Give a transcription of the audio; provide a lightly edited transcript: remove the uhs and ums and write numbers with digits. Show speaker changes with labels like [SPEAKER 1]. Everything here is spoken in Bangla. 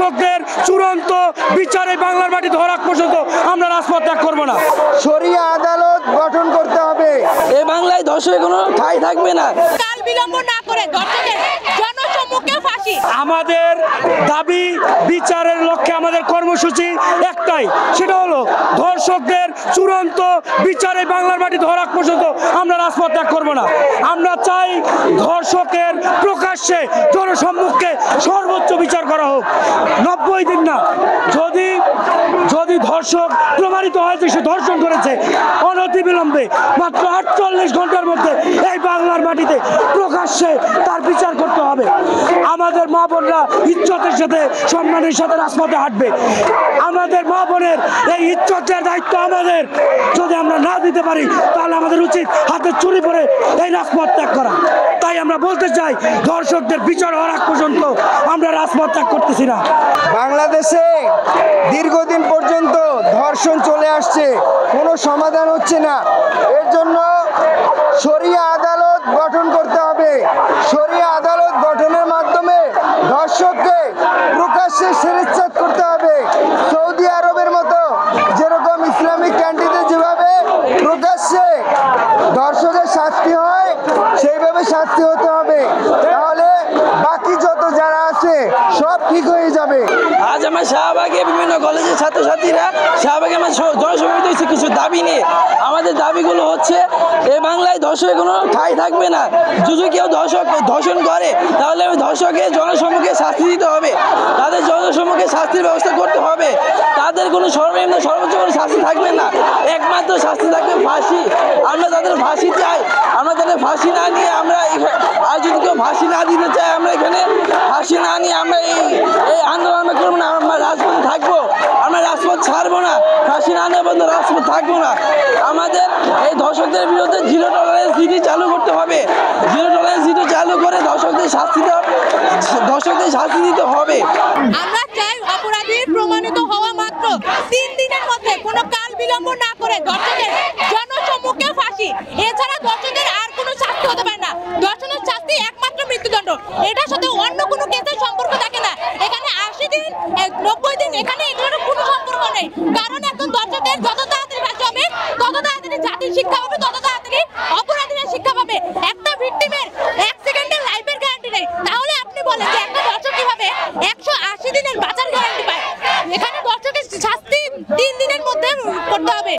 [SPEAKER 1] ধর্ষকদের চূড়ান্ত বিচারে বাংলার মাটি ধরা পর্যন্ত আমরা রাজপথ ত্যাগ করবো না।
[SPEAKER 2] শরিয়া আদালত গঠন করতে হবে।
[SPEAKER 3] এই বাংলায় ধর্ষকের কোনো ঠাঁই থাকবে না।
[SPEAKER 4] কাল বিলম্ব না করে ধর্ষকের জনসম্মুখে ফাঁসি।
[SPEAKER 1] আমাদের দাবি বিচারের লক্ষ্যে আমাদের কর্মসূচি একটাই, সেটা হলো ধর্ষকদের চূড়ান্ত বিচারে বাংলার মাটি ধরা পর্যন্ত আমরা রাজপথ ত্যাগ করবো না। আমরা চাই ধর্ষকের প্রকাশ্যে জনসম্মুখে সর্বোচ্চ বিচার করা হোক। 90 দিন না, যদি ধর্ষক প্রমাণিত হয় যে সে ধর্ষণ করেছে, অনতিবিলম্বে মাত্র 48 ঘন্টার মধ্যে এই বাংলার মাটিতে প্রকাশ্যে তার বিচার করতে হবে। আমাদের মা বোনরা ইজ্জতের সাথে সম্মানের সাথে রাজপথে হাঁটবে। আমাদের মা বোনের এই ইজ্জতের দায়িত্ব আমাদের যদি আমরা না দিতে পারি, তাহলে আমাদের উচিত হাতে চুরি পরে এই রাজপথ ত্যাগ করা। তাই আমরা বলতে চাই, ধর্ষকদের বিচার হওয়ার আগ পর্যন্ত আমরা রাজপথ ত্যাগ করতেছি না।
[SPEAKER 2] বাংলাদেশে দীর্ঘদিন পর্যন্ত ধর্ষণ চলে আসছে, কোনো সমাধান হচ্ছে না। এর জন্য শরিয়া আদালত গঠন করতে হবে। শরিয়া আদালত গঠনের মাধ্যমে ধর্ষককে প্রকাশ্যে শিরশ্ছেদ করতে হবে। সৌদি আরবের মতো যেরকম ইসলামিক কান্ট্রিতে যেভাবে প্রকাশ্যে ধর্ষকের শাস্তি হয়, সেইভাবে শাস্তি হতে হবে। তাহলে বাকি যত যারা আছে সব ঠিক হয়ে যাবে।
[SPEAKER 3] আজ আমার শাহবাগে বিভিন্ন কলেজের ছাত্রছাত্রীরা শাহবাগে আমার জনসমিত হয়েছে কিছু দাবি নিয়ে। আমাদের দাবিগুলো হচ্ছে, এ বাংলায় ধর্ষকের কোনো ঠাঁই থাকবে না। যদি কেউ ধর্ষণ করে, তাহলে ওই ধর্ষকের জনসম্মুখে শাস্তি দিতে হবে। তাদের জনসম্মুখে শাস্তির ব্যবস্থা করতে হবে। তাদের কোনো সর্বনিম্ন সর্বোচ্চ কোনো শাস্তি থাকবে না, একমাত্র শাস্তি থাকবে ফাঁসি। আমরা তাদের ফাঁসি চাই। আমরা তাদের ফাঁসি না নিয়ে আর যদি কেউ ফাঁসি না দিতে চাই, আমরা এখানে ফাঁসি না নিয়ে আমরা এই আন্দোলন করবো না। আমরা রাজপথে থাকবো, আমরা রাজপথ ছাড়বো না। ফাঁসি না নিয়ে বন্ধু রাজপথ থাকবো না। আমাদের এই ধর্ষকদের বিরুদ্ধে জিরো টলারেন্স নীতি চালু করতে হবে। জিরো টলারেন্স নীতি চালু করে ধর্ষকদের শাস্তি দিতে হবে।
[SPEAKER 4] আমরা চাই অপরাধী প্রমাণিত হওয়া মাত্র 3 দিনের মধ্যে কোনো কাল বিলম্ব না করে ধর্ষকের জনসম্মুখে ফাঁসি। এছাড়া ধর্ষকের আর কোনো শাস্তি হতে পারে না। ধর্ষণের শাস্তি একমাত্র মৃত্যুদণ্ড। এটার সাথে অন্য কোনো কেসের সম্পর্ক থাকে না। এখানে 80 দিন 90 দিন এখানে এগুলোর কোনো সম্পর্ক নেই। কারণ একজন ধর্ষকের যত তাড়াতাড়ি ফাঁসি হবে, তত তাড়াতাড়ি জাতির শিক্ষা হবে, তত তাড়াতাড়ি